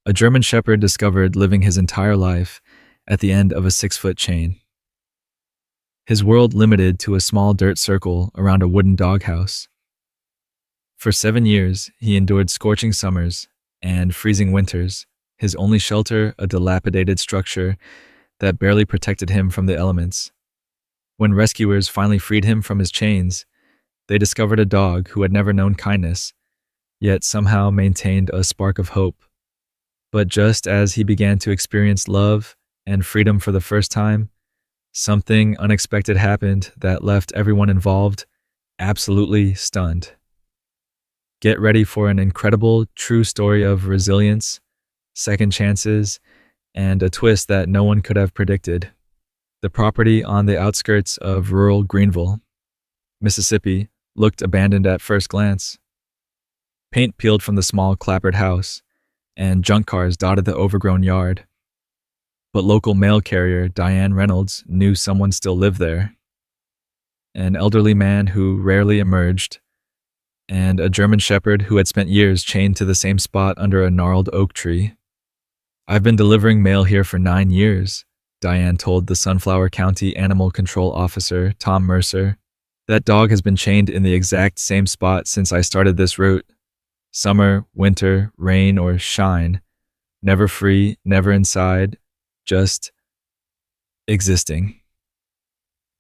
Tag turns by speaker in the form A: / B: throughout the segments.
A: A German Shepherd discovered living his entire life at the end of a 6-foot chain. His world limited to a small dirt circle around a wooden doghouse. For 7 years, he endured scorching summers and freezing winters, his only shelter a dilapidated structure that barely protected him from the elements. When rescuers finally freed him from his chains, they discovered a dog who had never known kindness, yet somehow maintained a spark of hope. But just as he began to experience love and freedom for the first time, something unexpected happened that left everyone involved absolutely stunned. Get ready for an incredible, true story of resilience, second chances, and a twist that no one could have predicted. The property on the outskirts of rural Greenville, Mississippi, looked abandoned at first glance. Paint peeled from the small clapboard house, and junk cars dotted the overgrown yard. But local mail carrier Diane Reynolds knew someone still lived there. An elderly man who rarely emerged, and a German Shepherd who had spent years chained to the same spot under a gnarled oak tree. "I've been delivering mail here for 9 years," Diane told the Sunflower County Animal Control Officer, Tom Mercer. "That dog has been chained in the exact same spot since I started this route. Summer, winter, rain, or shine. Never free, never inside, just existing."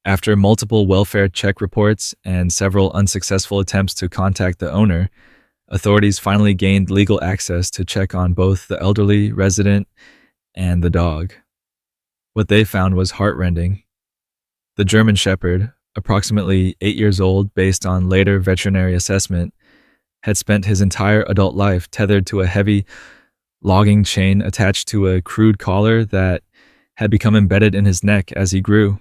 A: After multiple welfare check reports and several unsuccessful attempts to contact the owner, authorities finally gained legal access to check on both the elderly resident and the dog. What they found was heartrending. The German Shepherd, approximately 8 years old based on later veterinary assessment, had spent his entire adult life tethered to a heavy logging chain attached to a crude collar that had become embedded in his neck as he grew.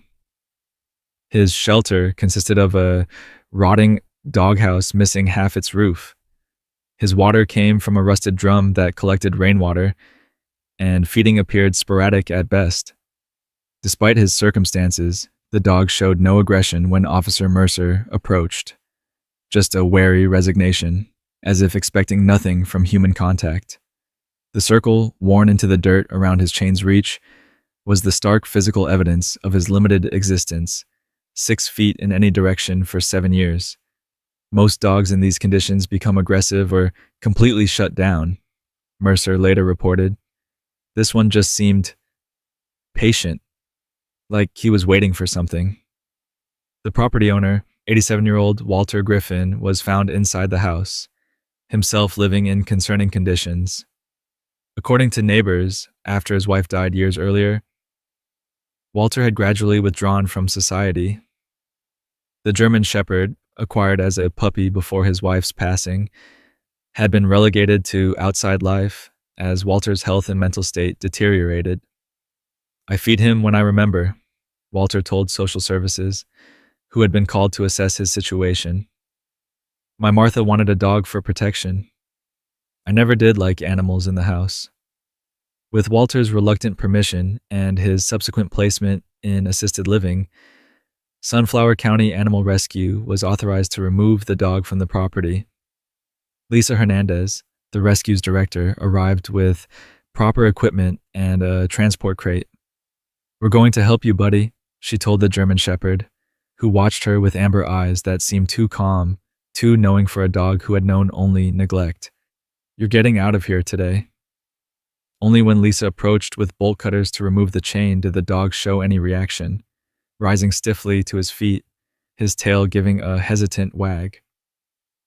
A: His shelter consisted of a rotting doghouse missing half its roof. His water came from a rusted drum that collected rainwater, and feeding appeared sporadic at best. Despite his circumstances, the dog showed no aggression when Officer Mercer approached, just a wary resignation, as if expecting nothing from human contact. The circle, worn into the dirt around his chain's reach, was the stark physical evidence of his limited existence, 6 feet in any direction for 7 years. Most dogs in these conditions become aggressive or completely shut down, Mercer later reported. This one just seemed patient, like he was waiting for something. The property owner, 87-year-old Walter Griffin, was found inside the house, himself living in concerning conditions. According to neighbors, after his wife died years earlier, Walter had gradually withdrawn from society. The German Shepherd, acquired as a puppy before his wife's passing, had been relegated to outside life as Walter's health and mental state deteriorated. "I feed him when I remember," Walter told social services, who had been called to assess his situation. "My Martha wanted a dog for protection. I never did like animals in the house." With Walter's reluctant permission and his subsequent placement in assisted living, Sunflower County Animal Rescue was authorized to remove the dog from the property. Lisa Hernandez, the rescue's director, arrived with proper equipment and a transport crate. "We're going to help you, buddy," she told the German Shepherd, who watched her with amber eyes that seemed too calm, too knowing for a dog who had known only neglect. "You're getting out of here today." Only when Lisa approached with bolt cutters to remove the chain did the dog show any reaction, rising stiffly to his feet, his tail giving a hesitant wag.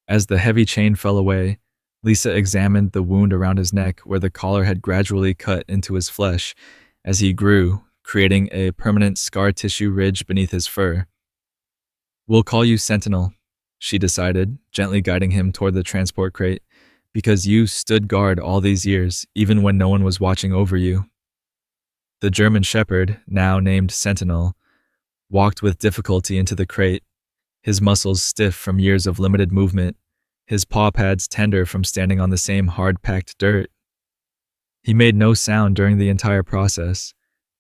A: As the heavy chain fell away, Lisa examined the wound around his neck where the collar had gradually cut into his flesh as he grew, creating a permanent scar tissue ridge beneath his fur. "We'll call you Sentinel," she decided, gently guiding him toward the transport crate, "because you stood guard all these years, even when no one was watching over you." The German Shepherd, now named Sentinel, walked with difficulty into the crate, his muscles stiff from years of limited movement, his paw pads tender from standing on the same hard-packed dirt. He made no sound during the entire process,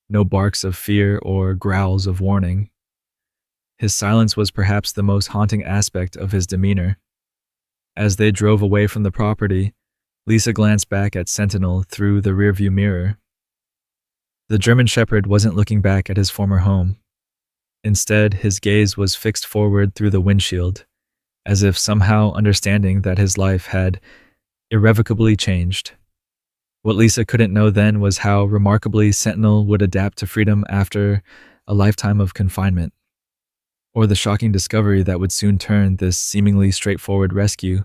A: no barks of fear or growls of warning. His silence was perhaps the most haunting aspect of his demeanor. As they drove away from the property, Lisa glanced back at Sentinel through the rearview mirror. The German Shepherd wasn't looking back at his former home. Instead, his gaze was fixed forward through the windshield, as if somehow understanding that his life had irrevocably changed. What Lisa couldn't know then was how remarkably Sentinel would adapt to freedom after a lifetime of confinement, or the shocking discovery that would soon turn this seemingly straightforward rescue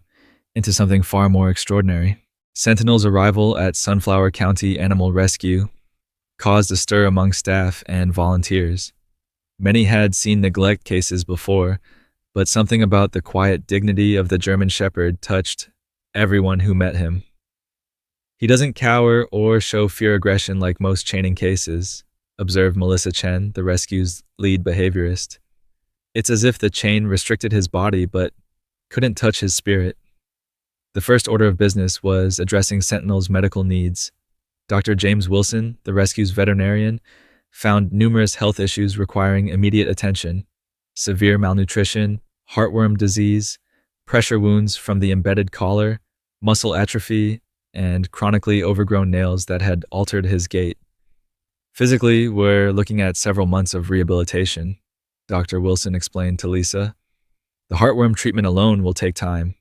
A: into something far more extraordinary. Sentinel's arrival at Sunflower County Animal Rescue caused a stir among staff and volunteers. Many had seen neglect cases before, but something about the quiet dignity of the German Shepherd touched everyone who met him. He doesn't cower or show fear aggression like most chaining cases, observed Melissa Chen, the rescue's lead behaviorist. It's as if the chain restricted his body but couldn't touch his spirit. The first order of business was addressing Sentinel's medical needs. Dr. James Wilson, the rescue's veterinarian, found numerous health issues requiring immediate attention: severe malnutrition, heartworm disease, pressure wounds from the embedded collar, muscle atrophy, and chronically overgrown nails that had altered his gait. Physically, we're looking at several months of rehabilitation, Dr. Wilson explained to Lisa. The heartworm treatment alone will take time,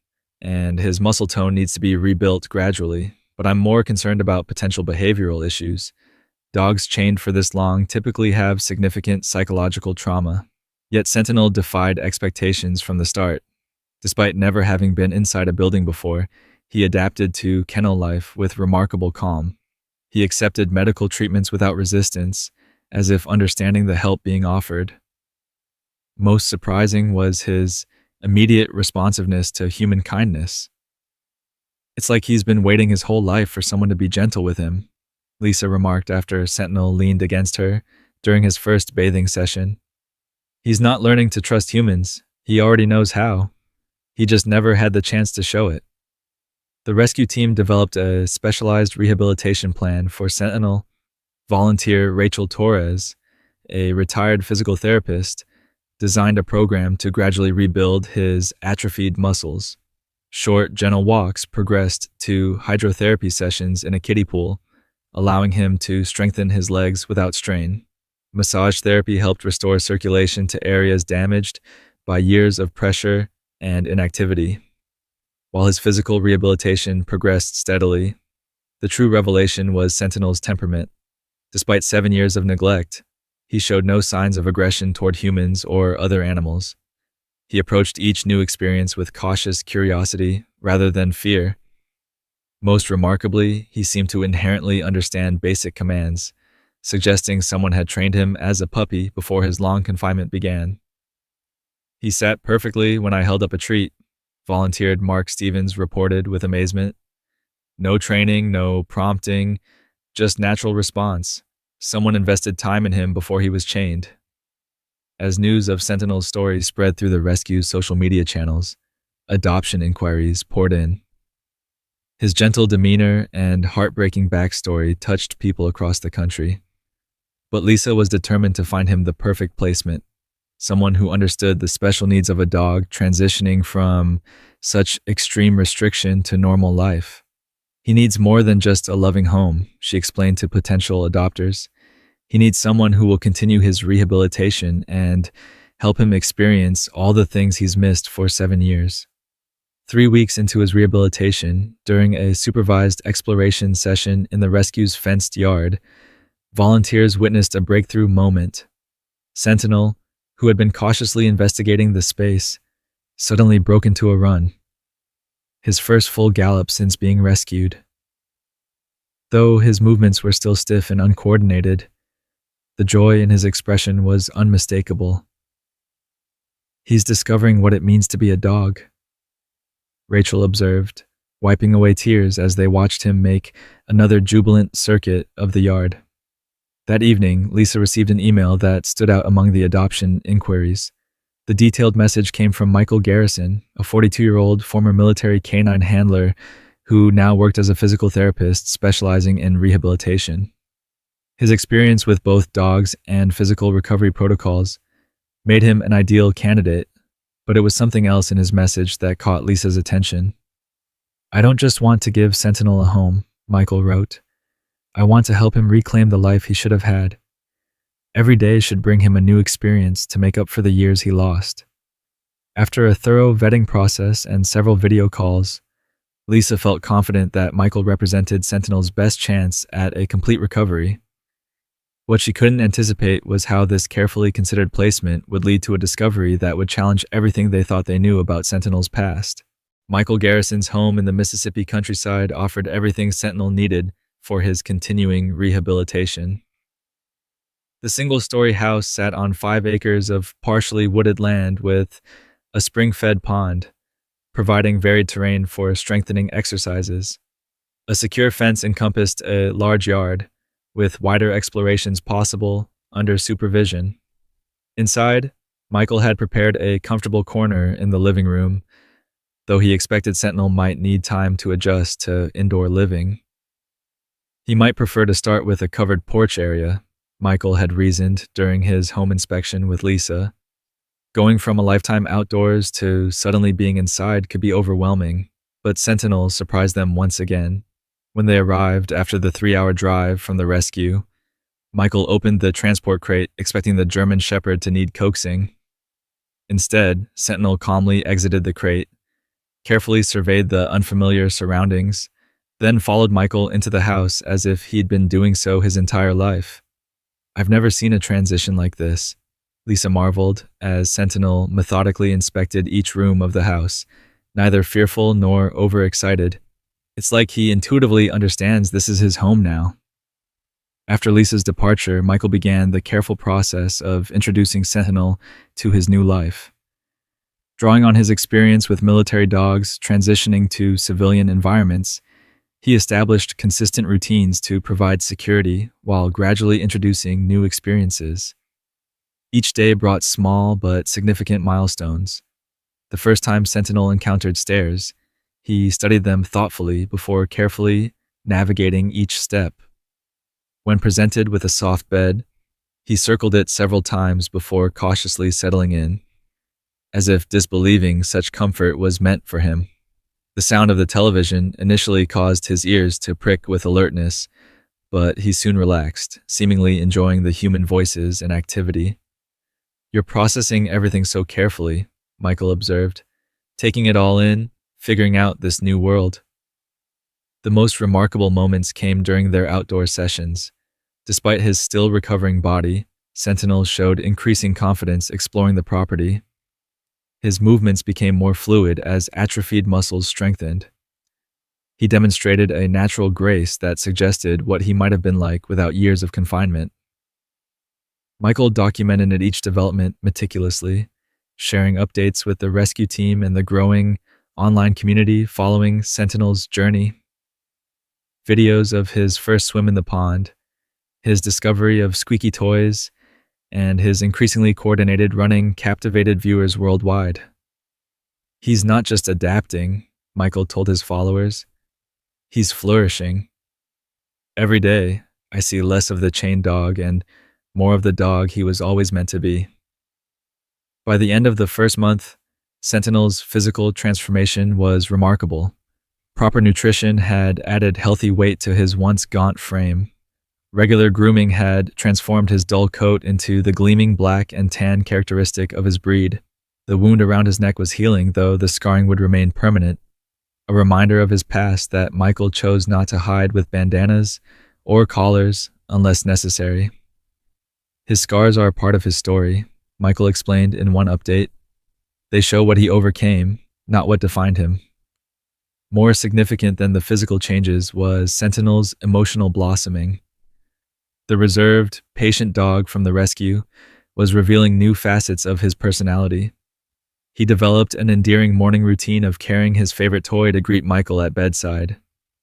A: and his muscle tone needs to be rebuilt gradually, but I'm more concerned about potential behavioral issues. Dogs chained for this long typically have significant psychological trauma, yet Sentinel defied expectations from the start. Despite never having been inside a building before, he adapted to kennel life with remarkable calm. He accepted medical treatments without resistance, as if understanding the help being offered. Most surprising was his immediate responsiveness to human kindness. It's like he's been waiting his whole life for someone to be gentle with him, Lisa remarked after Sentinel leaned against her during his first bathing session. He's not learning to trust humans. He already knows how. He just never had the chance to show it. The rescue team developed a specialized rehabilitation plan for Sentinel. Volunteer Rachel Torres, a retired physical therapist, designed a program to gradually rebuild his atrophied muscles. Short, gentle walks progressed to hydrotherapy sessions in a kiddie pool, allowing him to strengthen his legs without strain. Massage therapy helped restore circulation to areas damaged by years of pressure and inactivity. While his physical rehabilitation progressed steadily, the true revelation was Sentinel's temperament. Despite 7 years of neglect, he showed no signs of aggression toward humans or other animals. He approached each new experience with cautious curiosity rather than fear. Most remarkably, he seemed to inherently understand basic commands, suggesting someone had trained him as a puppy before his long confinement began. He sat perfectly when I held up a treat, volunteered Mark Stevens reported with amazement. No training, no prompting, just natural response. Someone invested time in him before he was chained. As news of Sentinel's story spread through the rescue's social media channels, adoption inquiries poured in. His gentle demeanor and heartbreaking backstory touched people across the country. But Lisa was determined to find him the perfect placement, someone who understood the special needs of a dog transitioning from such extreme restriction to normal life. He needs more than just a loving home, she explained to potential adopters. He needs someone who will continue his rehabilitation and help him experience all the things he's missed for 7 years. 3 weeks into his rehabilitation, during a supervised exploration session in the rescue's fenced yard, volunteers witnessed a breakthrough moment. Sentinel, who had been cautiously investigating the space, suddenly broke into a run. His first full gallop since being rescued. Though his movements were still stiff and uncoordinated, the joy in his expression was unmistakable. He's discovering what it means to be a dog, Rachel observed, wiping away tears as they watched him make another jubilant circuit of the yard. That evening, Lisa received an email that stood out among the adoption inquiries. The detailed message came from Michael Garrison, a 42-year-old former military canine handler who now worked as a physical therapist specializing in rehabilitation. His experience with both dogs and physical recovery protocols made him an ideal candidate, but it was something else in his message that caught Lisa's attention. I don't just want to give Sentinel a home, Michael wrote. I want to help him reclaim the life he should have had. Every day should bring him a new experience to make up for the years he lost. After a thorough vetting process and several video calls, Lisa felt confident that Michael represented Sentinel's best chance at a complete recovery. What she couldn't anticipate was how this carefully considered placement would lead to a discovery that would challenge everything they thought they knew about Sentinel's past. Michael Garrison's home in the Mississippi countryside offered everything Sentinel needed for his continuing rehabilitation. The single-story house sat on 5 acres of partially wooded land with a spring-fed pond, providing varied terrain for strengthening exercises. A secure fence encompassed a large yard, with wider explorations possible under supervision. Inside, Michael had prepared a comfortable corner in the living room, though he expected Sentinel might need time to adjust to indoor living. He might prefer to start with a covered porch area, Michael had reasoned during his home inspection with Lisa. Going from a lifetime outdoors to suddenly being inside could be overwhelming, but Sentinel surprised them once again. When they arrived after the 3-hour drive from the rescue, Michael opened the transport crate expecting the German Shepherd to need coaxing. Instead, Sentinel calmly exited the crate, carefully surveyed the unfamiliar surroundings, then followed Michael into the house as if he'd been doing so his entire life. I've never seen a transition like this, Lisa marveled as Sentinel methodically inspected each room of the house, neither fearful nor overexcited. It's like he intuitively understands this is his home now. After Lisa's departure, Michael began the careful process of introducing Sentinel to his new life. Drawing on his experience with military dogs transitioning to civilian environments, he established consistent routines to provide security while gradually introducing new experiences. Each day brought small but significant milestones. The first time Sentinel encountered stairs, he studied them thoughtfully before carefully navigating each step. When presented with a soft bed, he circled it several times before cautiously settling in, as if disbelieving such comfort was meant for him. The sound of the television initially caused his ears to prick with alertness, but he soon relaxed, seemingly enjoying the human voices and activity. You're processing everything so carefully, Michael observed, taking it all in, figuring out this new world. The most remarkable moments came during their outdoor sessions. Despite his still recovering body, Sentinel showed increasing confidence exploring the property. His movements became more fluid as atrophied muscles strengthened. He demonstrated a natural grace that suggested what he might have been like without years of confinement. Michael documented each development meticulously, sharing updates with the rescue team and the growing online community following Sentinel's journey. Videos of his first swim in the pond, his discovery of squeaky toys, and his increasingly coordinated running captivated viewers worldwide. He's not just adapting, Michael told his followers. He's flourishing. Every day, I see less of the chained dog and more of the dog he was always meant to be. By the end of the first month, Sentinel's physical transformation was remarkable. Proper nutrition had added healthy weight to his once gaunt frame. Regular grooming had transformed his dull coat into the gleaming black and tan characteristic of his breed. The wound around his neck was healing, though the scarring would remain permanent, a reminder of his past that Michael chose not to hide with bandanas or collars unless necessary. His scars are a part of his story, Michael explained in one update. They show what he overcame, not what defined him. More significant than the physical changes was Sentinel's emotional blossoming. The reserved, patient dog from the rescue was revealing new facets of his personality. He developed an endearing morning routine of carrying his favorite toy to greet Michael at bedside.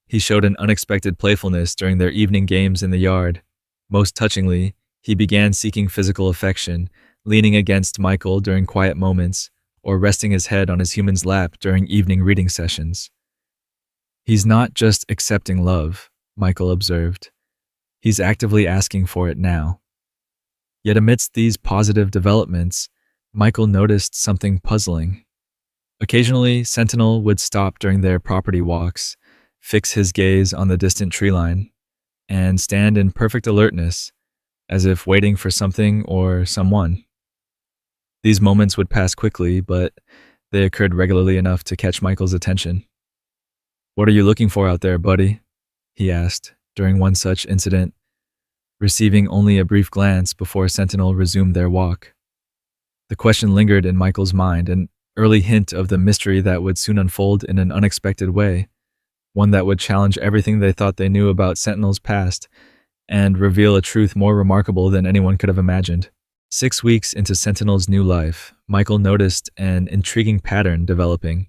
A: He showed an unexpected playfulness during their evening games in the yard. Most touchingly, he began seeking physical affection, leaning against Michael during quiet moments, or resting his head on his human's lap during evening reading sessions. He's not just accepting love, Michael observed. He's actively asking for it now. Yet amidst these positive developments, Michael noticed something puzzling. Occasionally, Sentinel would stop during their property walks, fix his gaze on the distant tree line, and stand in perfect alertness, as if waiting for something or someone. These moments would pass quickly, but they occurred regularly enough to catch Michael's attention. "What are you looking for out there, buddy?" he asked during one such incident, receiving only a brief glance before Sentinel resumed their walk. The question lingered in Michael's mind, an early hint of the mystery that would soon unfold in an unexpected way, one that would challenge everything they thought they knew about Sentinel's past and reveal a truth more remarkable than anyone could have imagined. 6 weeks into Sentinel's new life, Michael noticed an intriguing pattern developing.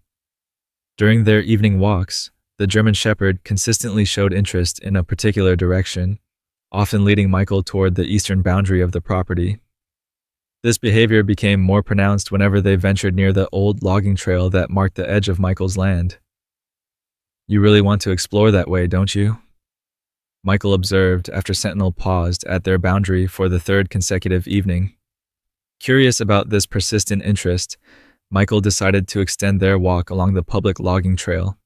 A: During their evening walks, the German Shepherd consistently showed interest in a particular direction, often leading Michael toward the eastern boundary of the property. This behavior became more pronounced whenever they ventured near the old logging trail that marked the edge of Michael's land. "You really want to explore that way, don't you?" Michael observed after Sentinel paused at their boundary for the third consecutive evening. Curious about this persistent interest, Michael decided to extend their walk along the public logging trail.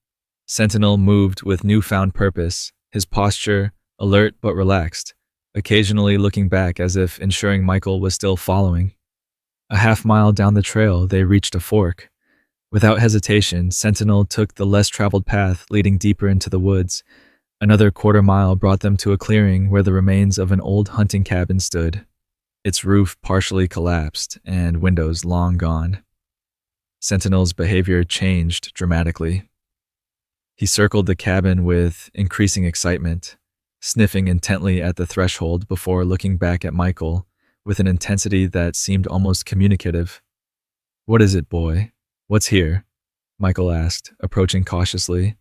A: Sentinel moved with newfound purpose, his posture alert but relaxed, occasionally looking back as if ensuring Michael was still following. A half-mile down the trail, they reached a fork. Without hesitation, Sentinel took the less-traveled path leading deeper into the woods. Another quarter-mile brought them to a clearing where the remains of an old hunting cabin stood, its roof partially collapsed and windows long gone. Sentinel's behavior changed dramatically. He circled the cabin with increasing excitement, sniffing intently at the threshold before looking back at Michael with an intensity that seemed almost communicative. "What is it, boy? What's here?" Michael asked, approaching cautiously.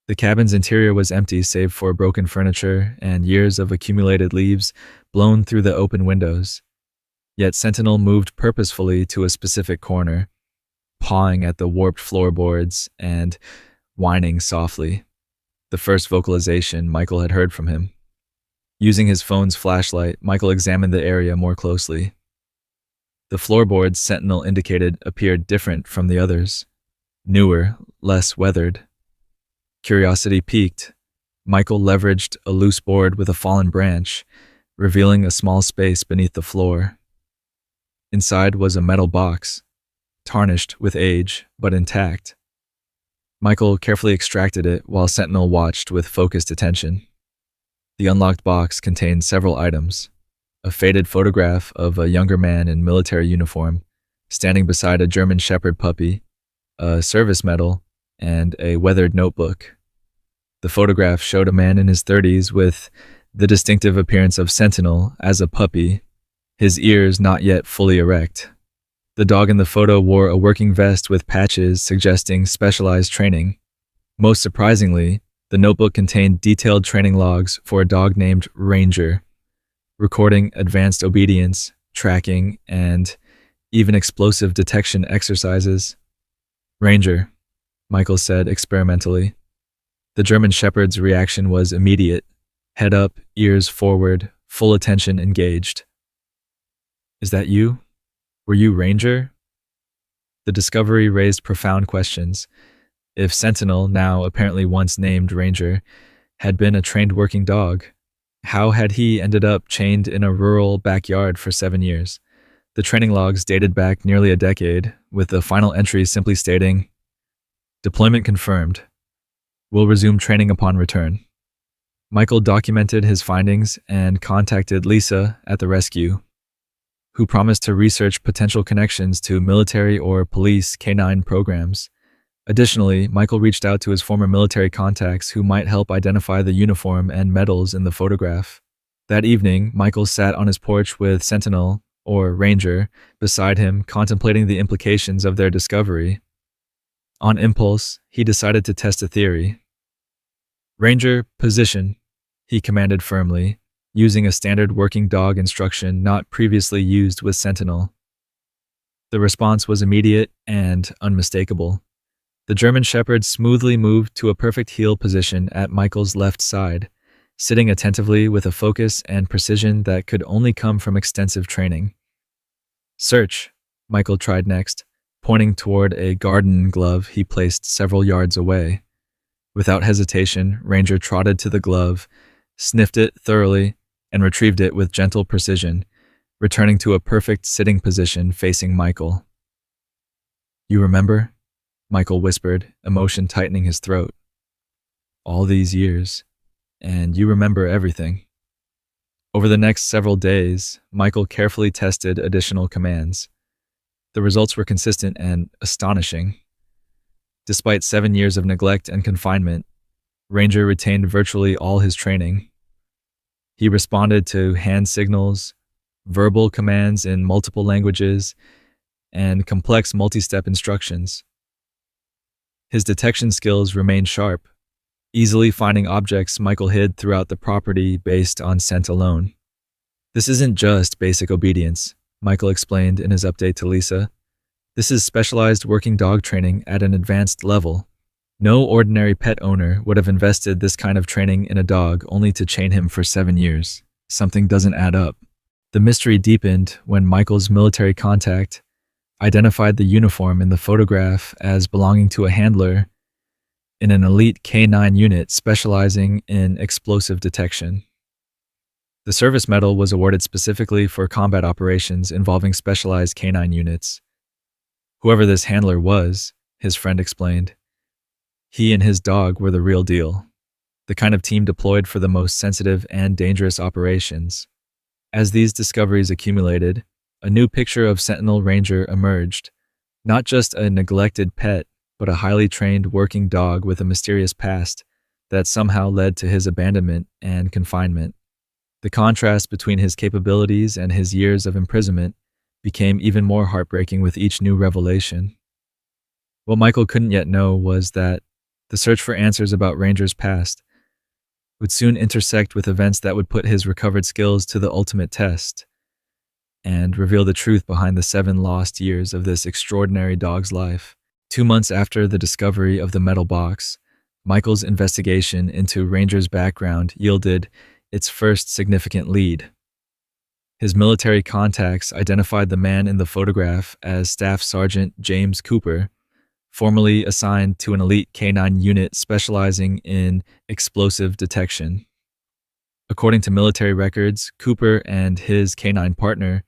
A: The cabin's interior was empty save for broken furniture and years of accumulated leaves blown through the open windows. Yet Sentinel moved purposefully to a specific corner, pawing at the warped floorboards and whining softly. The first vocalization Michael had heard from him. Using his phone's flashlight, Michael examined the area more closely. The floorboards Sentinel indicated appeared different from the others, newer, less weathered. Curiosity piqued. Michael leveraged a loose board with a fallen branch, revealing a small space beneath the floor. Inside was a metal box, tarnished with age, but intact. Michael carefully extracted it while Sentinel watched with focused attention. The unlocked box contained several items: a faded photograph of a younger man in military uniform, standing beside a German Shepherd puppy, a service medal, and a weathered notebook. The photograph showed a man in his 30s with the distinctive appearance of Sentinel as a puppy, his ears not yet fully erect. The dog in the photo wore a working vest with patches suggesting specialized training. Most surprisingly, the notebook contained detailed training logs for a dog named Ranger, recording advanced obedience, tracking, and even explosive detection exercises. "Ranger," Michael said experimentally. The German Shepherd's reaction was immediate, head up, ears forward, full attention engaged. "Is that you? Were you Ranger?" The discovery raised profound questions. If Sentinel, now apparently once named Ranger, had been a trained working dog, how had he ended up chained in a rural backyard for 7 years? The training logs dated back nearly a decade, with the final entry simply stating, "Deployment confirmed. Will resume training upon return." Michael documented his findings and contacted Lisa at the rescue, who promised to research potential connections to military or police canine programs. Additionally, Michael reached out to his former military contacts who might help identify the uniform and medals in the photograph. That evening, Michael sat on his porch with Sentinel, or Ranger, beside him, contemplating the implications of their discovery. On impulse, he decided to test a theory. "Ranger, position," he commanded firmly, using a standard working dog instruction not previously used with Sentinel. The response was immediate and unmistakable. The German Shepherd smoothly moved to a perfect heel position at Michael's left side, sitting attentively with a focus and precision that could only come from extensive training. "Search," Michael tried next, pointing toward a garden glove he placed several yards away. Without hesitation, Ranger trotted to the glove, sniffed it thoroughly, and retrieved it with gentle precision, returning to a perfect sitting position facing Michael. "You remember?" Michael whispered, emotion tightening his throat. "All these years, and you remember everything." Over the next several days, Michael carefully tested additional commands. The results were consistent and astonishing. Despite 7 years of neglect and confinement, Ranger retained virtually all his training. He responded to hand signals, verbal commands in multiple languages, and complex multi-step instructions. His detection skills remained sharp, easily finding objects Michael hid throughout the property based on scent alone. "This isn't just basic obedience," Michael explained in his update to Lisa. "This is specialized working dog training at an advanced level. No ordinary pet owner would have invested this kind of training in a dog only to chain him for 7 years. Something doesn't add up." The mystery deepened when Michael's military contact identified the uniform in the photograph as belonging to a handler in an elite K9 unit specializing in explosive detection. The service medal was awarded specifically for combat operations involving specialized K9 units. Whoever this handler was, his friend explained, he and his dog were the real deal, the kind of team deployed for the most sensitive and dangerous operations. As these discoveries accumulated, a new picture of Sentinel Ranger emerged, not just a neglected pet, but a highly trained working dog with a mysterious past that somehow led to his abandonment and confinement. The contrast between his capabilities and his years of imprisonment became even more heartbreaking with each new revelation. What Michael couldn't yet know was that the search for answers about Ranger's past would soon intersect with events that would put his recovered skills to the ultimate test and reveal the truth behind the 7 lost years of this extraordinary dog's life. 2 months after the discovery of the metal box, Michael's investigation into Ranger's background yielded its first significant lead. His military contacts identified the man in the photograph as Staff Sergeant James Cooper, formerly assigned to an elite K9 unit specializing in explosive detection. According to military records, Cooper and his K9 partner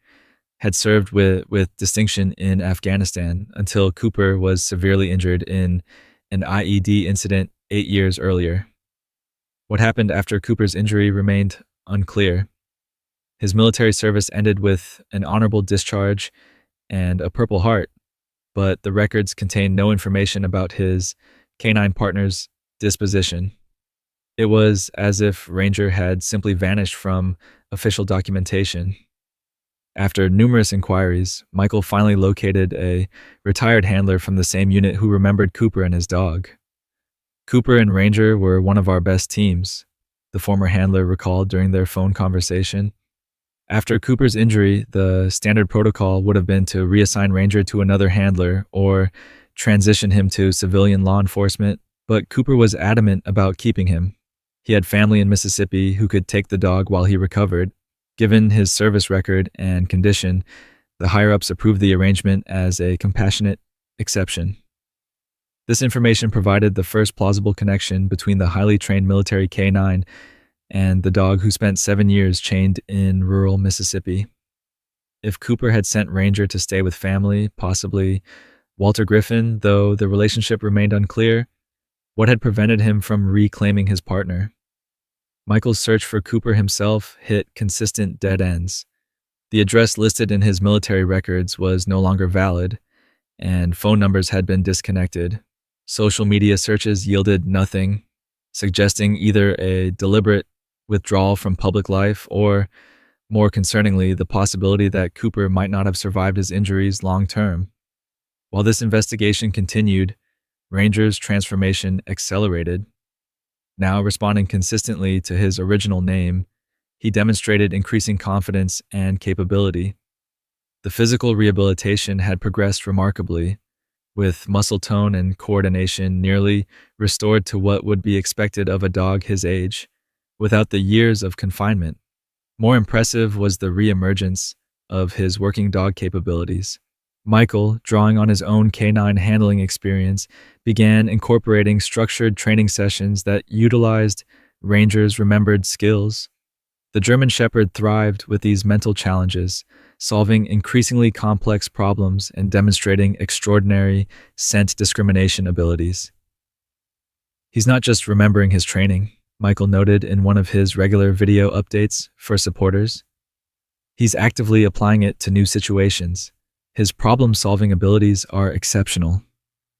A: had served with distinction in Afghanistan until Cooper was severely injured in an IED incident 8 years earlier. What happened after Cooper's injury remained unclear. His military service ended with an honorable discharge and a Purple Heart, but the records contain no information about his K9 partner's disposition. It was as if Ranger had simply vanished from official documentation. After numerous inquiries, Michael finally located a retired handler from the same unit who remembered Cooper and his dog. "Cooper and Ranger were one of our best teams," the former handler recalled during their phone conversation. After Cooper's injury, the standard protocol would have been to reassign Ranger to another handler or transition him to civilian law enforcement, but Cooper was adamant about keeping him. He had family in Mississippi who could take the dog while he recovered. Given his service record and condition, the higher-ups approved the arrangement as a compassionate exception. This information provided the first plausible connection between the highly trained military K9 and the dog who spent 7 years chained in rural Mississippi. If Cooper had sent Ranger to stay with family, possibly Walter Griffin, though the relationship remained unclear, what had prevented him from reclaiming his partner? Michael's search for Cooper himself hit consistent dead ends. The address listed in his military records was no longer valid, and phone numbers had been disconnected. Social media searches yielded nothing, suggesting either a deliberate withdrawal from public life or, more concerningly, the possibility that Cooper might not have survived his injuries long term. While this investigation continued, Ranger's transformation accelerated. Now responding consistently to his original name, he demonstrated increasing confidence and capability. The physical rehabilitation had progressed remarkably, with muscle tone and coordination nearly restored to what would be expected of a dog his age, without the years of confinement. More impressive was the reemergence of his working dog capabilities. Michael, drawing on his own canine handling experience, began incorporating structured training sessions that utilized Ranger's remembered skills. The German Shepherd thrived with these mental challenges, solving increasingly complex problems and demonstrating extraordinary scent discrimination abilities. He's not just remembering his training, Michael noted in one of his regular video updates for supporters. He's actively applying it to new situations. His problem-solving abilities are exceptional.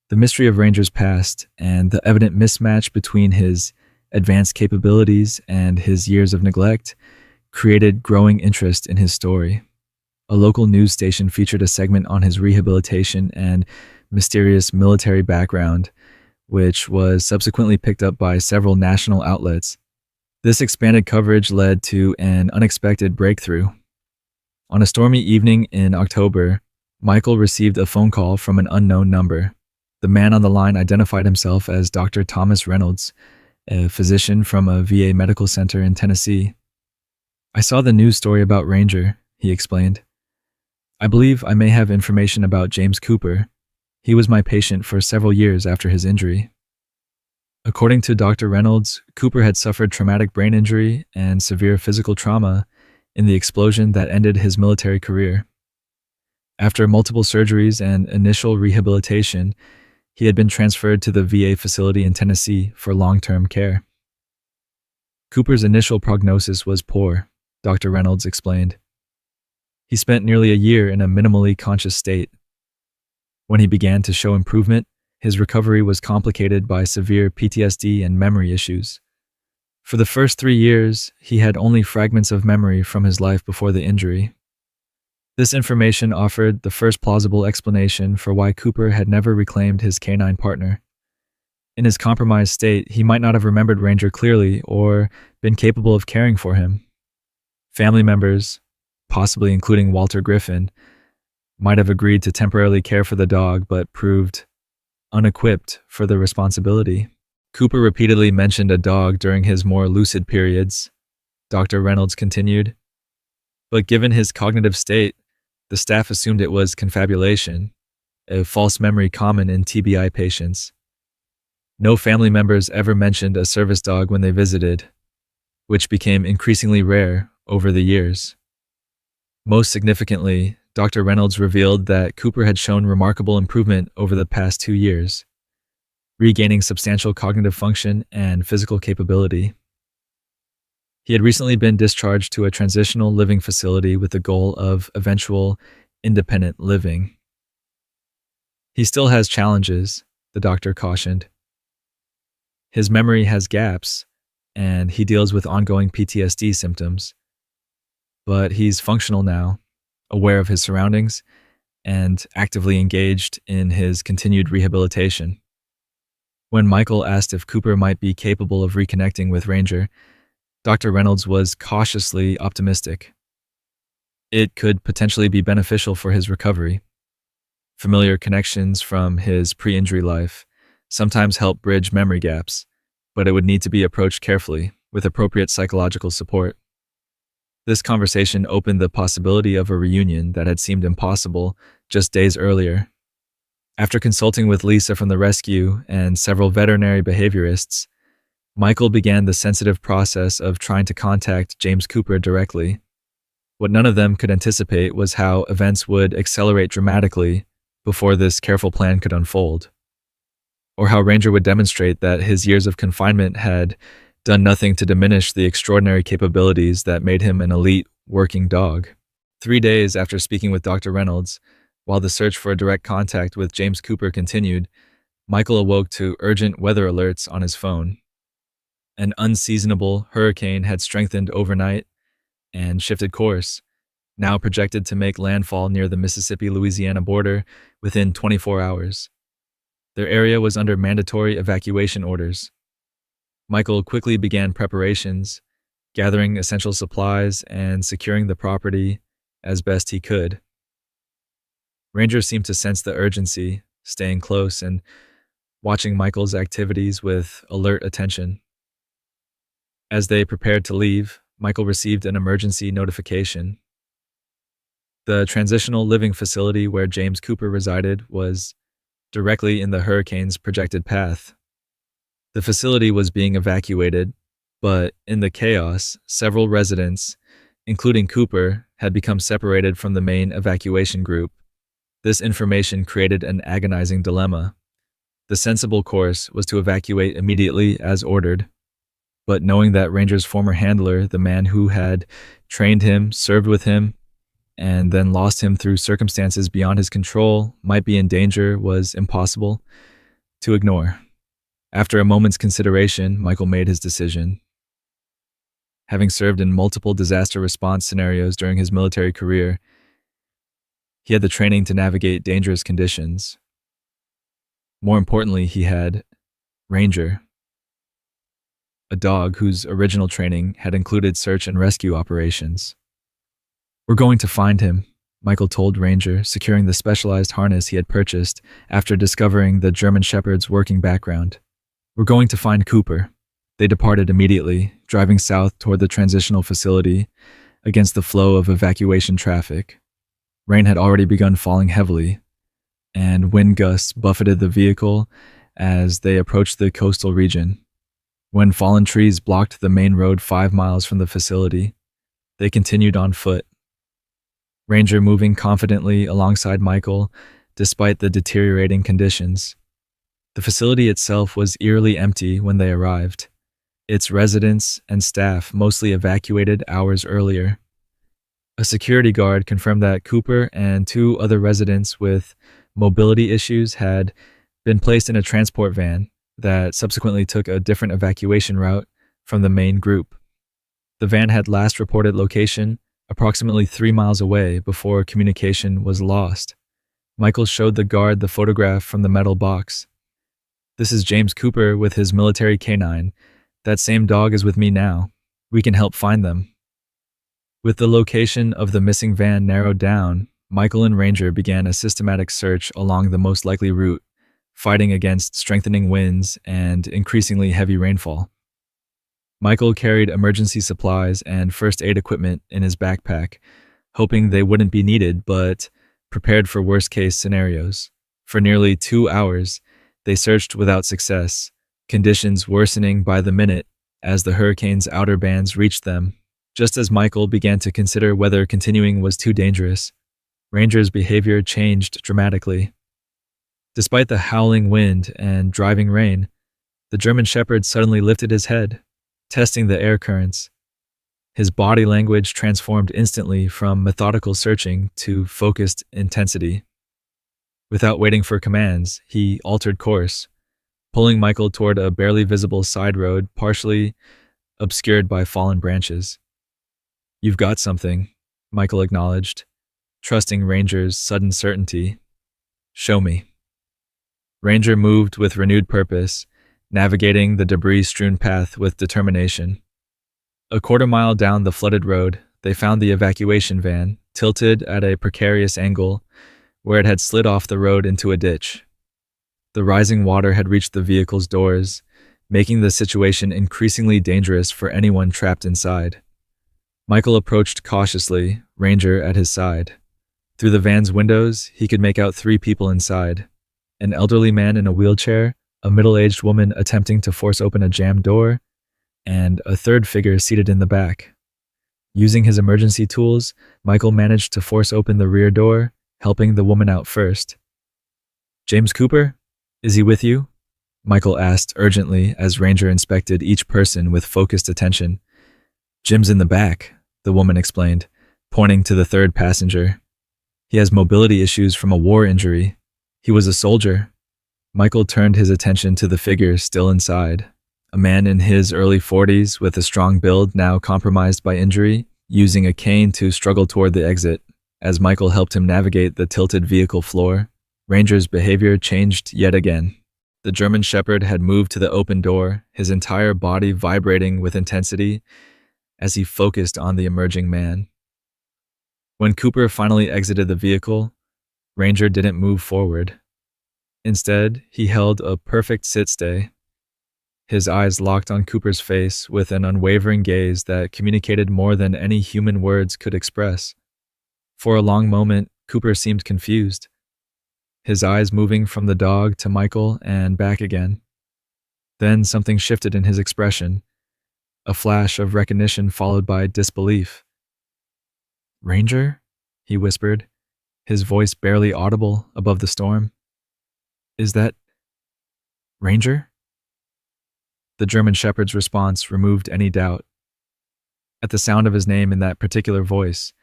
A: The mystery of Ranger's past and the evident mismatch between his advanced capabilities and his years of neglect created growing interest in his story. A local news station featured a segment on his rehabilitation and mysterious military background, which was subsequently picked up by several national outlets. This expanded coverage led to an unexpected breakthrough. On a stormy evening in October, Michael received a phone call from an unknown number. The man on the line identified himself as Dr. Thomas Reynolds, a physician from a VA medical center in Tennessee. "I saw the news story about Ranger," he explained. "I believe I may have information about James Cooper. He was my patient for several years after his injury." According to Dr. Reynolds, Cooper had suffered traumatic brain injury and severe physical trauma in the explosion that ended his military career. After multiple surgeries and initial rehabilitation, he had been transferred to the VA facility in Tennessee for long-term care. Cooper's initial prognosis was poor, Dr. Reynolds explained. He spent nearly a year in a minimally conscious state. When he began to show improvement, his recovery was complicated by severe PTSD and memory issues. For the first 3 years, he had only fragments of memory from his life before the injury. This information offered the first plausible explanation for why Cooper had never reclaimed his canine partner. In his compromised state, he might not have remembered Ranger clearly or been capable of caring for him. Family members, possibly including Walter Griffin, might have agreed to temporarily care for the dog but proved unequipped for the responsibility. Cooper repeatedly mentioned a dog during his more lucid periods, Dr. Reynolds continued. But given his cognitive state, the staff assumed it was confabulation, a false memory common in TBI patients. No family members ever mentioned a service dog when they visited, which became increasingly rare over the years. Most significantly, Dr. Reynolds revealed that Cooper had shown remarkable improvement over the past 2 years, regaining substantial cognitive function and physical capability. He had recently been discharged to a transitional living facility with the goal of eventual independent living. He still has challenges, the doctor cautioned. His memory has gaps, and he deals with ongoing PTSD symptoms. But he's functional now, aware of his surroundings, and actively engaged in his continued rehabilitation. When Michael asked if Cooper might be capable of reconnecting with Ranger, Dr. Reynolds was cautiously optimistic. It could potentially be beneficial for his recovery. Familiar connections from his pre-injury life sometimes help bridge memory gaps, but it would need to be approached carefully with appropriate psychological support. This conversation opened the possibility of a reunion that had seemed impossible just days earlier. After consulting with Lisa from the rescue and several veterinary behaviorists, Michael began the sensitive process of trying to contact James Cooper directly. What none of them could anticipate was how events would accelerate dramatically before this careful plan could unfold, or how Ranger would demonstrate that his years of confinement had done nothing to diminish the extraordinary capabilities that made him an elite working dog. 3 days after speaking with Dr. Reynolds, while the search for a direct contact with James Cooper continued, Michael awoke to urgent weather alerts on his phone. An unseasonable hurricane had strengthened overnight and shifted course, now projected to make landfall near the Mississippi-Louisiana border within 24 hours. Their area was under mandatory evacuation orders. Michael quickly began preparations, gathering essential supplies and securing the property as best he could. Ranger seemed to sense the urgency, staying close and watching Michael's activities with alert attention. As they prepared to leave, Michael received an emergency notification. The transitional living facility where James Cooper resided was directly in the hurricane's projected path. The facility was being evacuated, but in the chaos, several residents, including Cooper, had become separated from the main evacuation group. This information created an agonizing dilemma. The sensible course was to evacuate immediately as ordered, but knowing that Ranger's former handler, the man who had trained him, served with him, and then lost him through circumstances beyond his control, might be in danger was impossible to ignore. After a moment's consideration, Michael made his decision. Having served in multiple disaster response scenarios during his military career, he had the training to navigate dangerous conditions. More importantly, he had Ranger, a dog whose original training had included search and rescue operations. "We're going to find him," Michael told Ranger, securing the specialized harness he had purchased after discovering the German Shepherd's working background. "We're going to find Cooper." They departed immediately, driving south toward the transitional facility against the flow of evacuation traffic. Rain had already begun falling heavily, and wind gusts buffeted the vehicle as they approached the coastal region. When fallen trees blocked the main road 5 miles from the facility, they continued on foot. Ranger moving confidently alongside Michael despite the deteriorating conditions. The facility itself was eerily empty when they arrived, its residents and staff mostly evacuated hours earlier. A security guard confirmed that Cooper and 2 other residents with mobility issues had been placed in a transport van that subsequently took a different evacuation route from the main group. The van had last reported location approximately 3 miles away before communication was lost. Michael showed the guard the photograph from the metal box. "This is James Cooper with his military canine. That same dog is with me now. We can help find them." With the location of the missing van narrowed down, Michael and Ranger began a systematic search along the most likely route, fighting against strengthening winds and increasingly heavy rainfall. Michael carried emergency supplies and first aid equipment in his backpack, hoping they wouldn't be needed, but prepared for worst-case scenarios. For nearly 2 hours, they searched without success, conditions worsening by the minute as the hurricane's outer bands reached them. Just as Michael began to consider whether continuing was too dangerous, Ranger's behavior changed dramatically. Despite the howling wind and driving rain, the German Shepherd suddenly lifted his head, testing the air currents. His body language transformed instantly from methodical searching to focused intensity. Without waiting for commands, he altered course, pulling Michael toward a barely visible side road partially obscured by fallen branches. "You've got something," Michael acknowledged, trusting Ranger's sudden certainty. "Show me." Ranger moved with renewed purpose, navigating the debris-strewn path with determination. A quarter-mile down the flooded road, they found the evacuation van, tilted at a precarious angle, where it had slid off the road into a ditch. The rising water had reached the vehicle's doors, making the situation increasingly dangerous for anyone trapped inside. Michael approached cautiously, Ranger at his side. Through the van's windows, he could make out 3 people inside: an elderly man in a wheelchair, a middle-aged woman attempting to force open a jammed door, and a third figure seated in the back. Using his emergency tools, Michael managed to force open the rear door, helping the woman out first. "James Cooper? Is he with you?" Michael asked urgently as Ranger inspected each person with focused attention. "Jim's in the back," the woman explained, pointing to the third passenger. "He has mobility issues from a war injury. He was a soldier." Michael turned his attention to the figure still inside, a man in his early 40s with a strong build now compromised by injury, using a cane to struggle toward the exit. As Michael helped him navigate the tilted vehicle floor, Ranger's behavior changed yet again. The German Shepherd had moved to the open door, his entire body vibrating with intensity as he focused on the emerging man. When Cooper finally exited the vehicle, Ranger didn't move forward. Instead, he held a perfect sit-stay, his eyes locked on Cooper's face with an unwavering gaze that communicated more than any human words could express. For a long moment, Cooper seemed confused, his eyes moving from the dog to Michael and back again. Then something shifted in his expression, a flash of recognition followed by disbelief. "Ranger?" he whispered, his voice barely audible above the storm. "Is that Ranger?" The German Shepherd's response removed any doubt. At the sound of his name in that particular voice,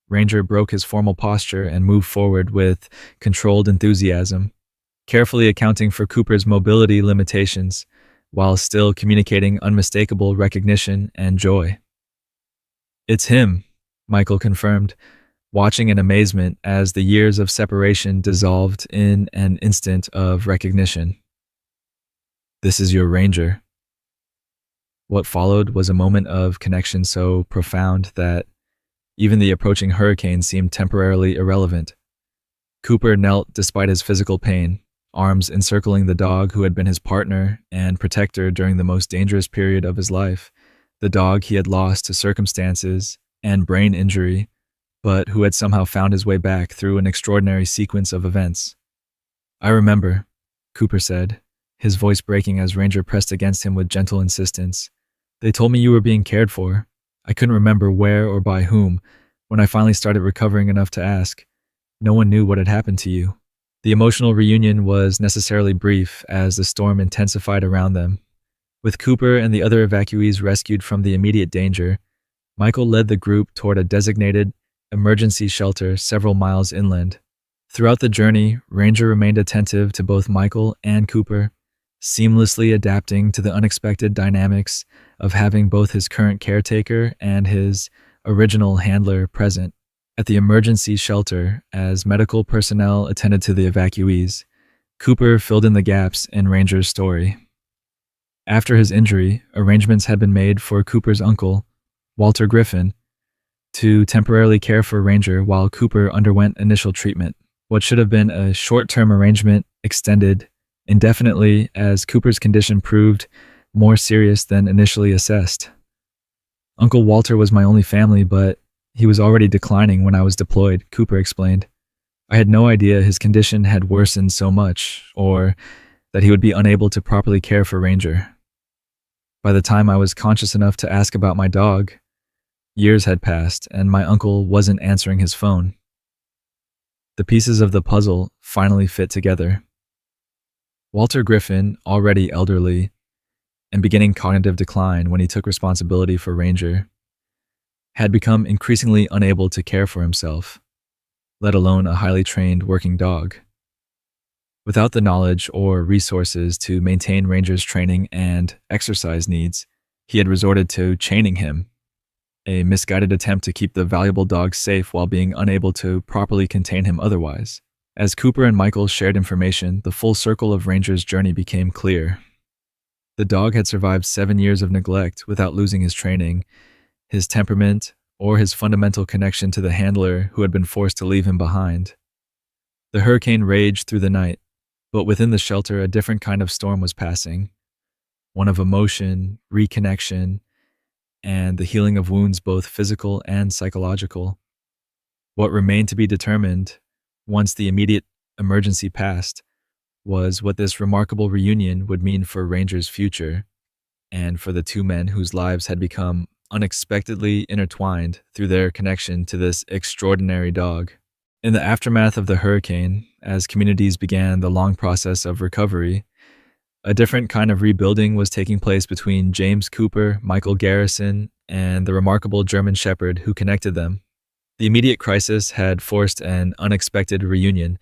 A: Ranger broke his formal posture and moved forward with controlled enthusiasm, carefully accounting for Cooper's mobility limitations while still communicating unmistakable recognition and joy. "It's him," Michael confirmed, watching in amazement as the years of separation dissolved in an instant of recognition. "This is your Ranger." What followed was a moment of connection so profound that even the approaching hurricane seemed temporarily irrelevant. Cooper knelt despite his physical pain, arms encircling the dog who had been his partner and protector during the most dangerous period of his life, the dog he had lost to circumstances and brain injury, but who had somehow found his way back through an extraordinary sequence of events. "I remember," Cooper said, his voice breaking as Ranger pressed against him with gentle insistence. "They told me you were being cared for. I couldn't remember where or by whom. When I finally started recovering enough to ask, no one knew what had happened to you." The emotional reunion was necessarily brief as the storm intensified around them. With Cooper and the other evacuees rescued from the immediate danger, Michael led the group toward a designated emergency shelter several miles inland. Throughout the journey, Ranger remained attentive to both Michael and Cooper, seamlessly adapting to the unexpected dynamics of having both his current caretaker and his original handler present. At the emergency shelter, as medical personnel attended to the evacuees, Cooper filled in the gaps in Ranger's story. After his injury, arrangements had been made for Cooper's uncle, Walter Griffin, to temporarily care for Ranger while Cooper underwent initial treatment. What should have been a short-term arrangement extended indefinitely as Cooper's condition proved more serious than initially assessed. "Uncle Walter was my only family, but he was already declining when I was deployed," Cooper explained. "I had no idea his condition had worsened so much, or that he would be unable to properly care for Ranger. By the time I was conscious enough to ask about my dog, years had passed and my uncle wasn't answering his phone." The pieces of the puzzle finally fit together. Walter Griffin, already elderly and beginning cognitive decline when he took responsibility for Ranger, had become increasingly unable to care for himself, let alone a highly trained working dog. Without the knowledge or resources to maintain Ranger's training and exercise needs, he had resorted to chaining him, a misguided attempt to keep the valuable dog safe while being unable to properly contain him otherwise. As Cooper and Michael shared information, the full circle of Ranger's journey became clear. The dog had survived 7 years of neglect without losing his training, his temperament, or his fundamental connection to the handler who had been forced to leave him behind. The hurricane raged through the night, but within the shelter a different kind of storm was passing, one of emotion, reconnection, and the healing of wounds both physical and psychological. What remained to be determined, once the immediate emergency passed, was what this remarkable reunion would mean for Ranger's future, and for the two men whose lives had become unexpectedly intertwined through their connection to this extraordinary dog. In the aftermath of the hurricane, as communities began the long process of recovery, a different kind of rebuilding was taking place between James Cooper, Michael Garrison, and the remarkable German Shepherd who connected them. The immediate crisis had forced an unexpected reunion,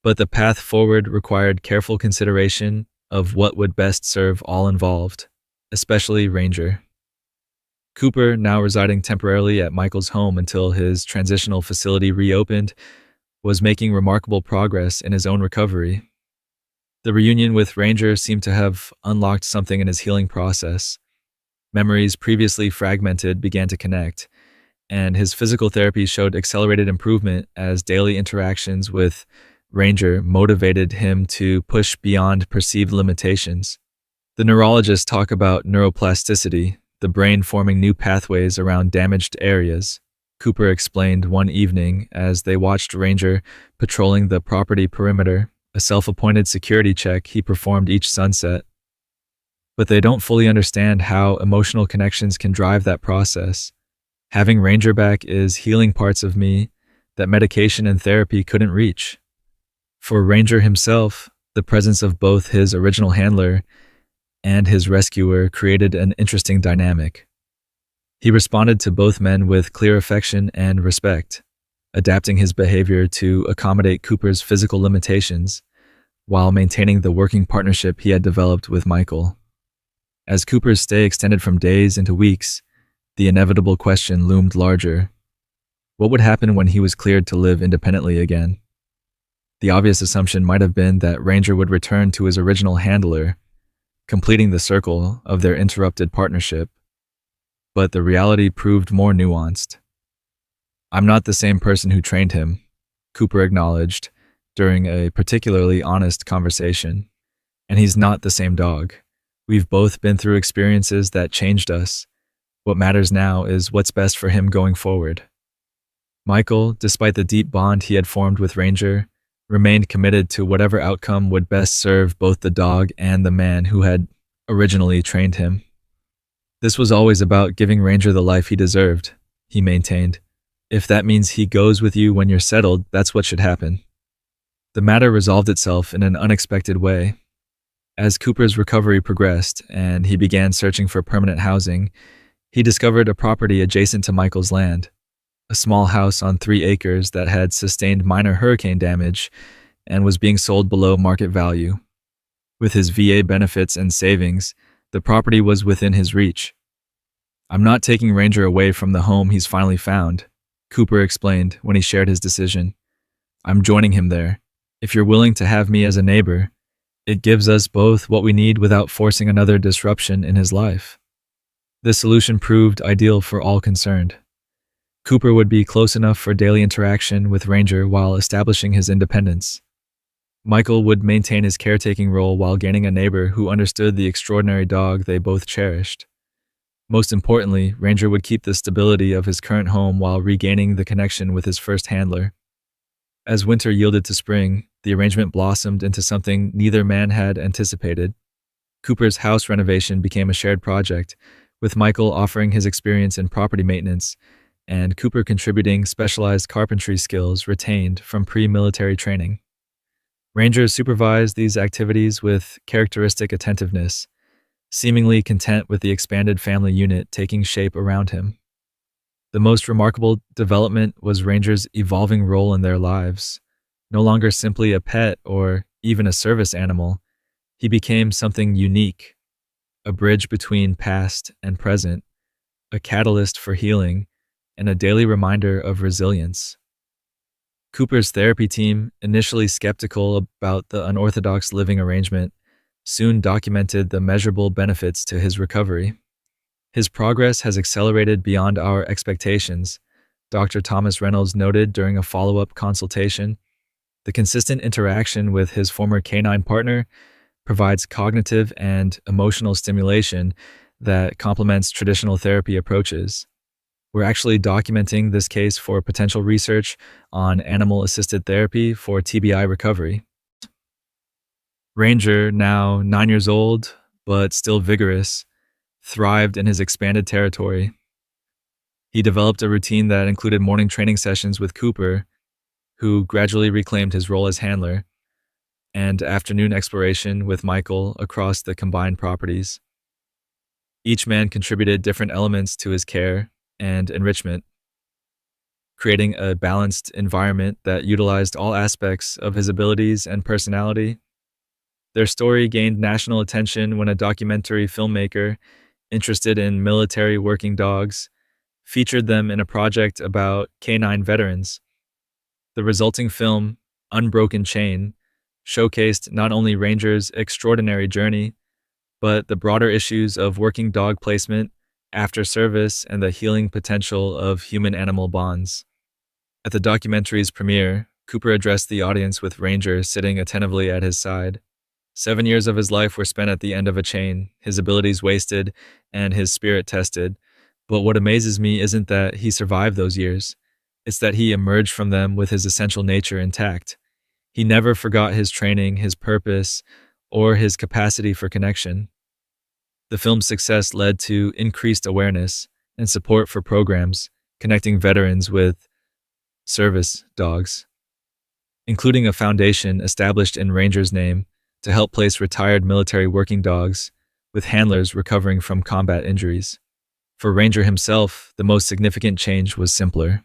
A: but the path forward required careful consideration of what would best serve all involved, especially Ranger. Cooper, now residing temporarily at Michael's home until his transitional facility reopened, was making remarkable progress in his own recovery. The reunion with Ranger seemed to have unlocked something in his healing process. Memories previously fragmented began to connect, and his physical therapy showed accelerated improvement as daily interactions with Ranger motivated him to push beyond perceived limitations. The neurologists talk about neuroplasticity, the brain forming new pathways around damaged areas. Cooper explained one evening as they watched Ranger patrolling the property perimeter, a self-appointed security check he performed each sunset. But they don't fully understand how emotional connections can drive that process. Having Ranger back is healing parts of me that medication and therapy couldn't reach. For Ranger himself, the presence of both his original handler and his rescuer created an interesting dynamic. He responded to both men with clear affection and respect, adapting his behavior to accommodate Cooper's physical limitations while maintaining the working partnership he had developed with Michael. As Cooper's stay extended from days into weeks, the inevitable question loomed larger. What would happen when he was cleared to live independently again? The obvious assumption might have been that Ranger would return to his original handler, completing the circle of their interrupted partnership. But the reality proved more nuanced. "I'm not the same person who trained him," Cooper acknowledged during a particularly honest conversation. "And he's not the same dog. We've both been through experiences that changed us. What matters now is what's best for him going forward." Michael, despite the deep bond he had formed with Ranger, remained committed to whatever outcome would best serve both the dog and the man who had originally trained him. "This was always about giving Ranger the life he deserved," he maintained. "If that means he goes with you when you're settled, that's what should happen." The matter resolved itself in an unexpected way. As Cooper's recovery progressed and he began searching for permanent housing, he discovered a property adjacent to Michael's land, a small house on 3 acres that had sustained minor hurricane damage and was being sold below market value. With his VA benefits and savings, the property was within his reach. "I'm not taking Ranger away from the home he's finally found," Cooper explained when he shared his decision. "I'm joining him there. If you're willing to have me as a neighbor, it gives us both what we need without forcing another disruption in his life." This solution proved ideal for all concerned. Cooper would be close enough for daily interaction with Ranger while establishing his independence. Michael would maintain his caretaking role while gaining a neighbor who understood the extraordinary dog they both cherished. Most importantly, Ranger would keep the stability of his current home while regaining the connection with his first handler. As winter yielded to spring, the arrangement blossomed into something neither man had anticipated. Cooper's house renovation became a shared project, with Michael offering his experience in property maintenance and Cooper contributing specialized carpentry skills retained from pre-military training. Ranger supervised these activities with characteristic attentiveness, seemingly content with the expanded family unit taking shape around him. The most remarkable development was Ranger's evolving role in their lives. No longer simply a pet or even a service animal, he became something unique, a bridge between past and present, a catalyst for healing, and a daily reminder of resilience. Cooper's therapy team, initially skeptical about the unorthodox living arrangement, soon documented the measurable benefits to his recovery. "His progress has accelerated beyond our expectations," Dr. Thomas Reynolds noted during a follow-up consultation. "The consistent interaction with his former canine partner provides cognitive and emotional stimulation that complements traditional therapy approaches. We're actually documenting this case for potential research on animal-assisted therapy for TBI recovery." Ranger, now 9 years old, but still vigorous, thrived in his expanded territory. He developed a routine that included morning training sessions with Cooper, who gradually reclaimed his role as handler, and afternoon exploration with Michael across the combined properties. Each man contributed different elements to his care and enrichment, creating a balanced environment that utilized all aspects of his abilities and personality. Their story gained national attention when a documentary filmmaker interested in military working dogs featured them in a project about canine veterans. The resulting film, Unbroken Chain, showcased not only Ranger's extraordinary journey, but the broader issues of working dog placement after service and the healing potential of human-animal bonds. At the documentary's premiere, Cooper addressed the audience with Ranger sitting attentively at his side. 7 years of his life were spent at the end of a chain, his abilities wasted and his spirit tested, But what amazes me isn't that he survived those years, it's that he emerged from them with his essential nature intact. He never forgot his training, his purpose, or his capacity for connection. The film's success led to increased awareness and support for programs connecting veterans with service dogs, including a foundation established in Ranger's name to help place retired military working dogs with handlers recovering from combat injuries. For Ranger himself, the most significant change was simpler: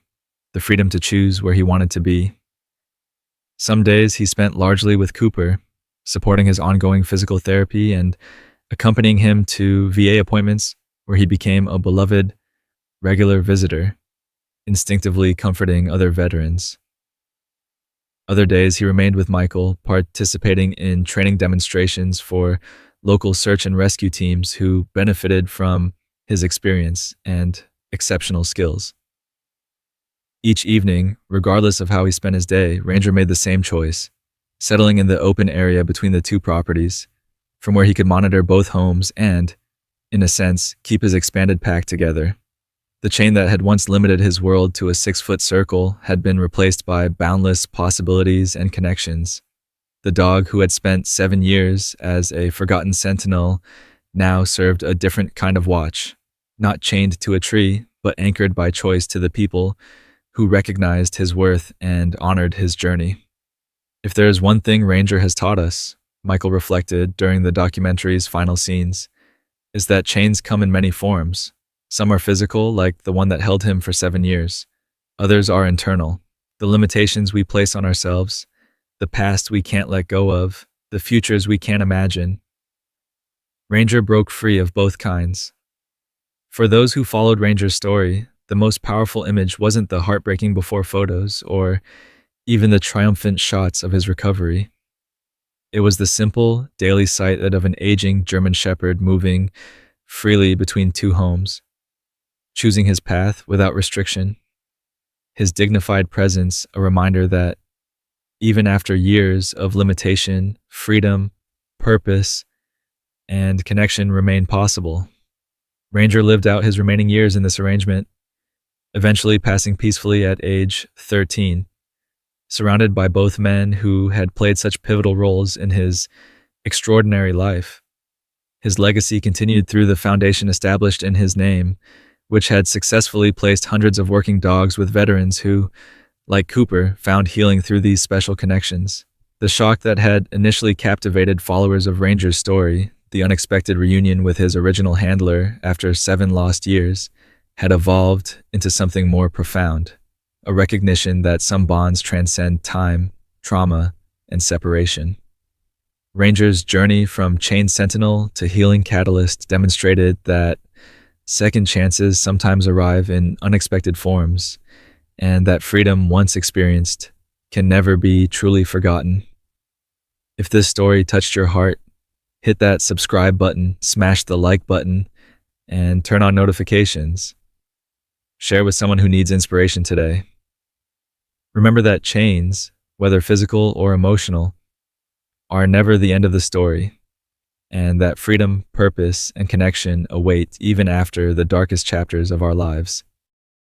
A: the freedom to choose where he wanted to be. Some days he spent largely with Cooper, supporting his ongoing physical therapy and accompanying him to VA appointments where he became a beloved, regular visitor, instinctively comforting other veterans. Other days he remained with Michael, participating in training demonstrations for local search and rescue teams who benefited from his experience and exceptional skills. Each evening, regardless of how he spent his day, Ranger made the same choice: settling in the open area between the two properties, from where he could monitor both homes and, in a sense, keep his expanded pack together. The chain that had once limited his world to a 6-foot circle had been replaced by boundless possibilities and connections. The dog, who had spent 7 years as a forgotten sentinel, now served a different kind of watch, not chained to a tree, but anchored by choice to the people who recognized his worth and honored his journey. If there is one thing Ranger has taught us, Michael reflected during the documentary's final scenes, is that chains come in many forms. Some are physical, like the one that held him for 7 years. Others are internal: the limitations we place on ourselves, the past we can't let go of, the futures we can't imagine. Ranger broke free of both kinds. For those who followed Ranger's story, the most powerful image wasn't the heartbreaking before photos or even the triumphant shots of his recovery. It was the simple, daily sight of an aging German Shepherd moving freely between two homes, choosing his path without restriction. His dignified presence, a reminder that even after years of limitation, freedom, purpose, and connection remain possible. Ranger lived out his remaining years in this arrangement, eventually passing peacefully at age 13, surrounded by both men who had played such pivotal roles in his extraordinary life. His legacy continued through the foundation established in his name, which had successfully placed hundreds of working dogs with veterans who, like Cooper, found healing through these special connections. The shock that had initially captivated followers of Ranger's story, the unexpected reunion with his original handler after 7 lost years, had evolved into something more profound: a recognition that some bonds transcend time, trauma, and separation. Ranger's journey from chain sentinel to healing catalyst demonstrated that second chances sometimes arrive in unexpected forms, and that freedom once experienced can never be truly forgotten. If this story touched your heart, hit that subscribe button, smash the like button, and turn on notifications. Share with someone who needs inspiration today. Remember that chains, whether physical or emotional, are never the end of the story, and that freedom, purpose, and connection await even after the darkest chapters of our lives.